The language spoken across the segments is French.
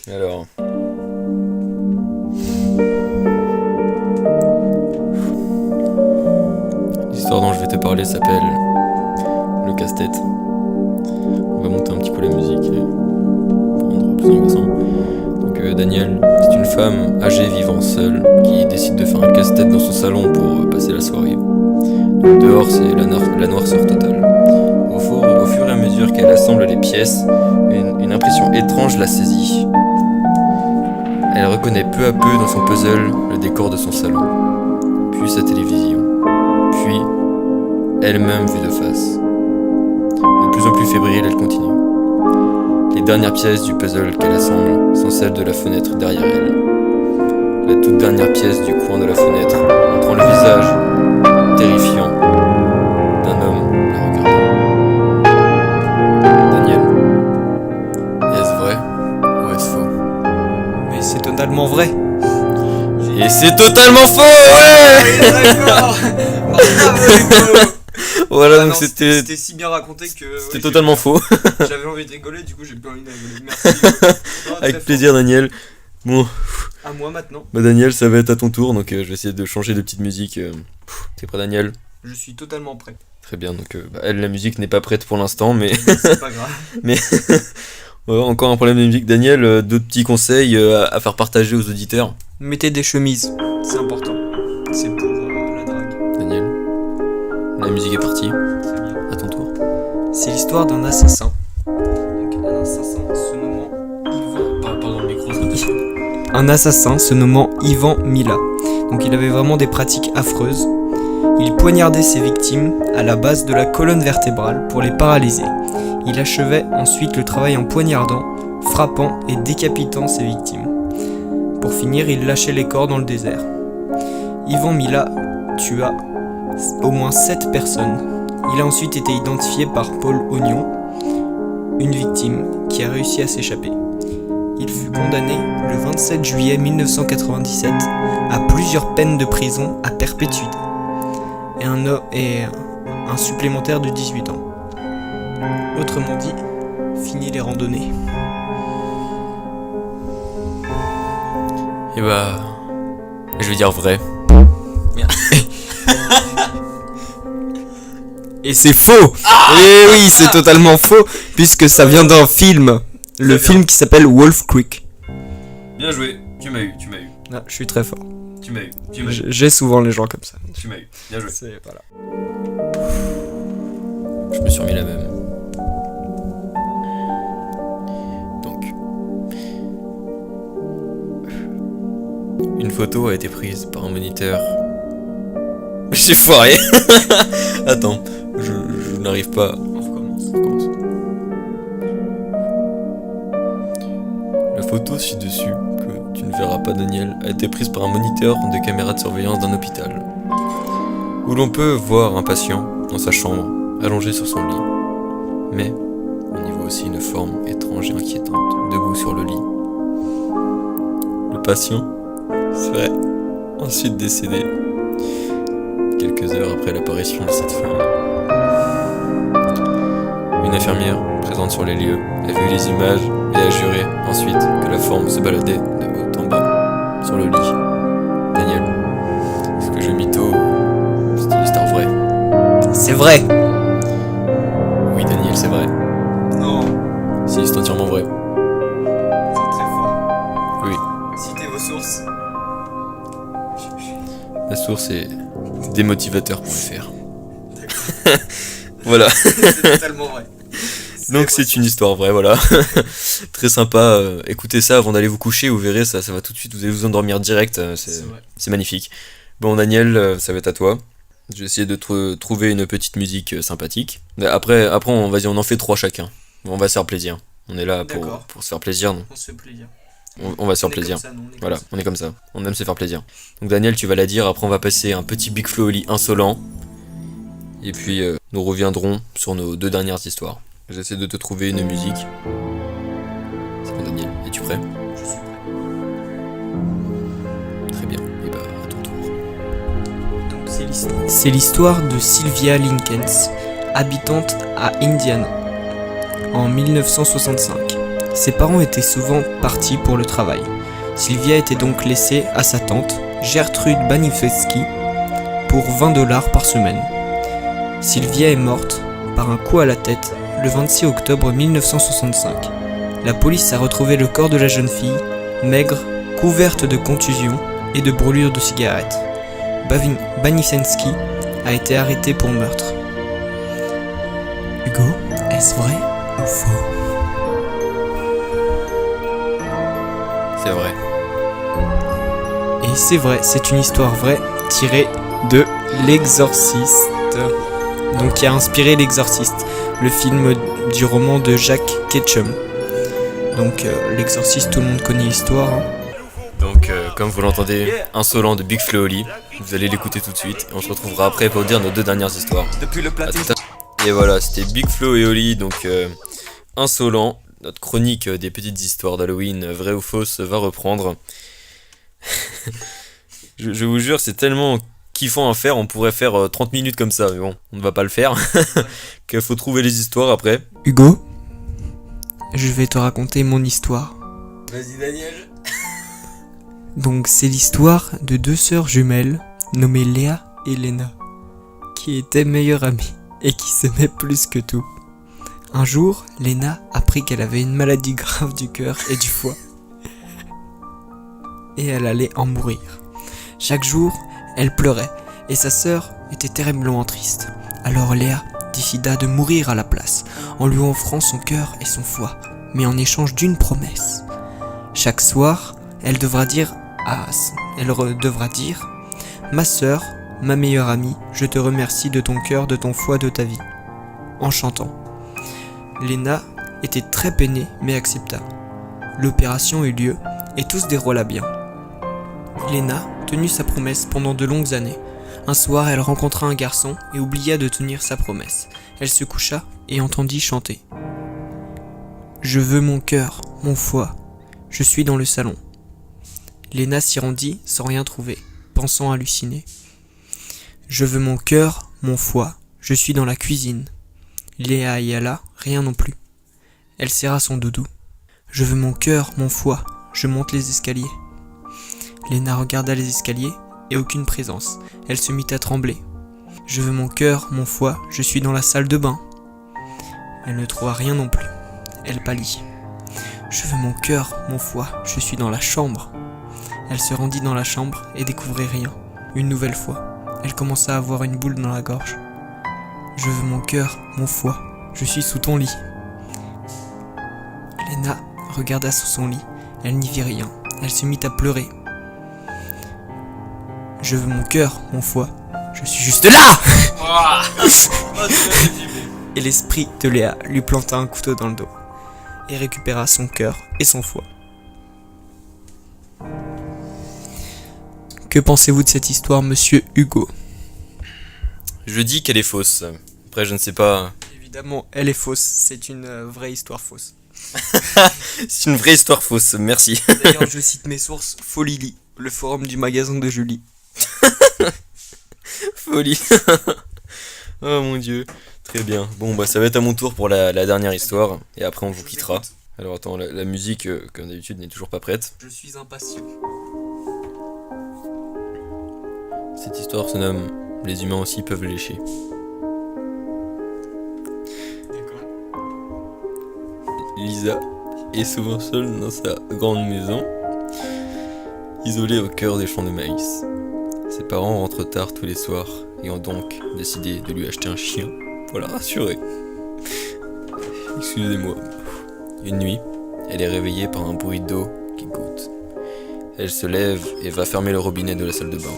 Alors, l'histoire dont je vais te parler s'appelle Le casse-tête. On va monter un petit peu la musique pour rendre plus angoissant. Donc Daniel, c'est une femme âgée vivant seule qui décide de faire un casse-tête dans son salon pour passer la soirée. Donc dehors, c'est la noirceur totale. Au fur et à mesure qu'elle assemble les pièces, une impression étrange la saisit. Elle reconnaît peu à peu dans son puzzle le décor de son salon, puis sa télévision, puis elle-même vue de face. De plus en plus fébrile, elle continue. Les dernières pièces du puzzle qu'elle assemble sont celles de la fenêtre derrière elle. La toute dernière pièce du coin de la fenêtre montrant le visage terrifiant d'un homme la regardant. Daniel, est-ce vrai ou est-ce faux? Mais c'est totalement vrai. Et c'est totalement faux, ouais. Oui, d'accord. Bravo, Hugo. Voilà, Ah donc non, c'était si bien raconté que c'était totalement faux. J'avais envie de rigoler, du coup j'ai plus envie de rigoler. Merci. Non, très Avec plaisir, Daniel. Bon, fort. À moi maintenant. bah Daniel, ça va être à ton tour, donc je vais essayer de changer de petite musique. T'es prêt, Daniel? Je suis totalement prêt. Très bien, donc elle, la musique n'est pas prête pour l'instant, mais C'est pas grave. mais ouais, encore un problème de musique. Daniel, d'autres petits conseils à faire partager aux auditeurs? Mettez des chemises, c'est important. C'est pour la drague. Daniel, la musique est partie, Très bien. à ton tour. C'est l'histoire d'un assassin. Donc un assassin se nommant Ivan. Pardon, le micro, ça Un assassin se nommant Ivan Mila. Donc il avait vraiment des pratiques affreuses. Il poignardait ses victimes à la base de la colonne vertébrale pour les paralyser. Il achevait ensuite le travail en poignardant, frappant et décapitant ses victimes. Pour finir, il lâchait les corps dans le désert. Ivan Mila tua au moins 7 personnes. Il a ensuite été identifié par Paul Ognon, une victime qui a réussi à s'échapper. Il fut condamné le 27 juillet 1997 à plusieurs peines de prison à perpétuité et un supplémentaire de 18 ans. Autrement dit, fini les randonnées. Et bah, je vais dire vrai. Et c'est faux. Et oui, c'est totalement faux, puisque ça vient d'un film. Le Très bien. film qui s'appelle Wolf Creek. Bien joué, tu m'as eu. Ah, je suis très fort. Tu m'as eu. J'ai souvent les gens comme ça. Tu m'as eu. Bien joué. Voilà. Je me suis remis la même. Donc, une photo a été prise par un moniteur. J'ai foiré. Attends, je n'arrive pas. On recommence. On recommence. La photo ci-dessus, que tu ne verras pas, Daniel, a été prise par un moniteur de caméra de surveillance d'un hôpital, où l'on peut voir un patient dans sa chambre, allongé sur son lit. Mais on y voit aussi une forme étrange et inquiétante, debout sur le lit. Le patient serait ensuite décédé quelques heures après l'apparition de cette femme. Une infirmière, présente sur les lieux, a vu les images et a juré ensuite que la forme se baladait de haut en bas sur le lit. Daniel, est-ce que je mytho ou c'est une histoire vraie? C'est vrai. Oui, Daniel, c'est vrai. Non, Si, c'est entièrement vrai. c'est très fort. Oui. Citez vos sources. La source est démotivateur.fr. Voilà. C'est totalement vrai. Donc c'est une histoire vraie, voilà. Très sympa. Écoutez ça avant d'aller vous coucher, vous verrez, ça va tout de suite, vous allez vous endormir direct. C'est vrai. C'est magnifique. Bon, Daniel, ça va être à toi. Je vais essayer de trouver une petite musique sympathique. Mais après vas-y, on en fait 3 chacun. On va se faire plaisir. On est là D'accord. pour se faire plaisir. Donc On se fait plaisir. on va se faire On est plaisir. comme ça, nous, on est Voilà, comme ça. on est comme ça. On aime se faire plaisir. Donc Daniel, tu vas la dire. Après, on va passer un petit Big Flo au lit insolent. Et puis, nous reviendrons sur nos 2 dernières histoires. J'essaie de te trouver une musique. C'est bon, Daniel. Es-tu prêt? Je suis prêt. Très bien. Et bah, à ton tour. Donc c'est l'histoire de Sylvia Linkens, habitante à Indiana, en 1965. Ses parents étaient souvent partis pour le travail. Sylvia était donc laissée à sa tante, Gertrude Banifewski, pour 20 $ par semaine. Sylvia est morte par un coup à la tête le 26 octobre 1965. La police a retrouvé le corps de la jeune fille, maigre, couverte de contusions et de brûlures de cigarettes. Banifewski a été arrêté pour meurtre. Hugo, est-ce vrai ou faux? C'est vrai. Et c'est vrai, c'est une histoire vraie tirée de L'Exorciste, donc qui a inspiré L'Exorciste, le film du roman de Jacques Ketchum. Donc L'Exorciste, tout le monde connaît l'histoire. Donc comme vous l'entendez, Insolent de Big Flo et Oli, vous allez l'écouter tout de suite et on se retrouvera après pour dire nos 2 dernières histoires. Et voilà, c'était Big Flo et Oli, donc Insolent, notre chronique des petites histoires d'Halloween, vraies ou fausses, va reprendre. je vous jure, c'est tellement kiffant à faire, on pourrait faire 30 minutes comme ça, mais bon, on ne va pas le faire, qu'il faut trouver les histoires après. Hugo, je vais te raconter mon histoire. Vas-y Daniel. Donc c'est l'histoire de 2 sœurs jumelles nommées Léa et Léna, qui étaient meilleures amies et qui s'aimaient plus que tout. Un jour, Léna apprit qu'elle avait une maladie grave du cœur et du foie. Et elle allait en mourir. Chaque jour, elle pleurait et sa sœur était terriblement triste. Alors Léa décida de mourir à la place, en lui offrant son cœur et son foie, mais en échange d'une promesse. Chaque soir, elle devra dire « Ma sœur, ma meilleure amie, je te remercie de ton cœur, de ton foie, de ta vie », en chantant. Léna était très peinée mais accepta. L'opération eut lieu et tout se déroula bien. Léna tenut sa promesse pendant de longues années. Un soir, elle rencontra un garçon et oublia de tenir sa promesse. Elle se coucha et entendit chanter. « Je veux mon cœur, mon foie, je suis dans le salon. » Léna s'y rendit sans rien trouver, pensant halluciner. « Je veux mon cœur, mon foie, je suis dans la cuisine. » Léa y alla, rien non plus. Elle serra son doudou. « Je veux mon cœur, mon foie, je monte les escaliers. » Léna regarda les escaliers et aucune présence. Elle se mit à trembler. « Je veux mon cœur, mon foie, je suis dans la salle de bain. » Elle ne trouva rien non plus. Elle pâlit. « Je veux mon cœur, mon foie, je suis dans la chambre. » Elle se rendit dans la chambre et découvrit rien. Une nouvelle fois, elle commença à avoir une boule dans la gorge. « Je veux mon cœur, mon foie, je suis sous ton lit. » Léna regarda sous son lit. Elle n'y vit rien. Elle se mit à pleurer. « Je veux mon cœur, mon foie, je suis juste là !» Et l'esprit de Léa lui planta un couteau dans le dos et récupéra son cœur et son foie. Que pensez-vous de cette histoire, monsieur Hugo? Je dis qu'elle est fausse. Après, je ne sais pas. Évidemment, elle est fausse. C'est une vraie histoire fausse. C'est une vraie histoire fausse, merci. D'ailleurs, je cite mes sources, Folili, le forum du magasin de Julie. Folie. Oh mon dieu. Très bien. Bon, bah ça va être à mon tour pour la dernière histoire. Et après, on vous quittera. Alors attends, la musique, comme d'habitude, n'est toujours pas prête. Je suis impatient. Cette histoire se nomme « Les humains aussi peuvent lécher ». D'accord. Lisa est souvent seule dans sa grande maison, isolée au cœur des champs de maïs. Ses parents rentrent tard tous les soirs et ont donc décidé de lui acheter un chien pour la rassurer. Excusez-moi. Une nuit, elle est réveillée par un bruit d'eau qui goutte. Elle se lève et va fermer le robinet de la salle de bain.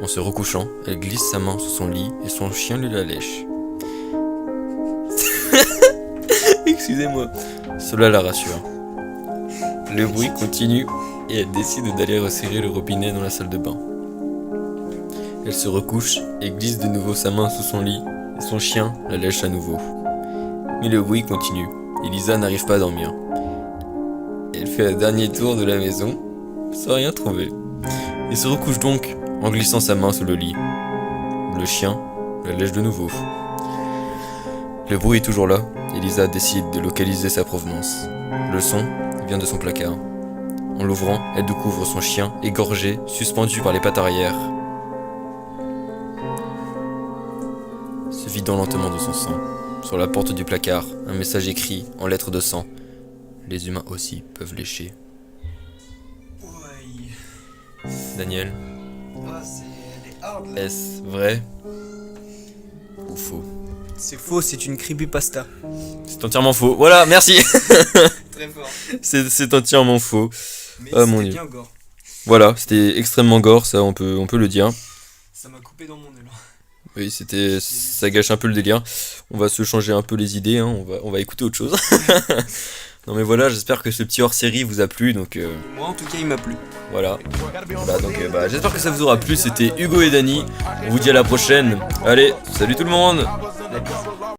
En se recouchant, elle glisse sa main sous son lit et son chien lui la lèche. Excusez-moi. Cela la rassure. Le bruit continue et elle décide d'aller resserrer le robinet dans la salle de bain. Elle se recouche et glisse de nouveau sa main sous son lit et son chien la lèche à nouveau. Mais le bruit continue et Lisa n'arrive pas à dormir. Elle fait un dernier tour de la maison sans rien trouver et se recouche donc en glissant sa main sous le lit. Le chien la lèche de nouveau. Le bruit est toujours là et Lisa décide de localiser sa provenance. Le son vient de son placard. En l'ouvrant, elle découvre son chien égorgé, suspendu par les pattes arrière, se vidant lentement de son sang. Sur la porte du placard, un message écrit en lettres de sang. Les humains aussi peuvent lécher. Ouais. Daniel, Ah, elle est hard, là. est-ce vrai ou faux? C'est faux, c'est une creepypasta. C'est entièrement faux. Voilà, merci. Très fort. C'est entièrement faux. Mais Ah, mon c'était Dieu. bien gore. Voilà, c'était extrêmement gore, ça on peut le dire. Ça m'a coupé dans mon élan. Oui, ça gâche un peu le délire. On va se changer un peu les idées, hein. On va écouter autre chose. Non mais voilà, j'espère que ce petit hors-série vous a plu, donc Moi en tout cas il m'a plu. voilà. Voilà, donc j'espère que ça vous aura plu. C'était Hugo et Dany. On vous dit à la prochaine. Allez, salut tout le monde. D'accord.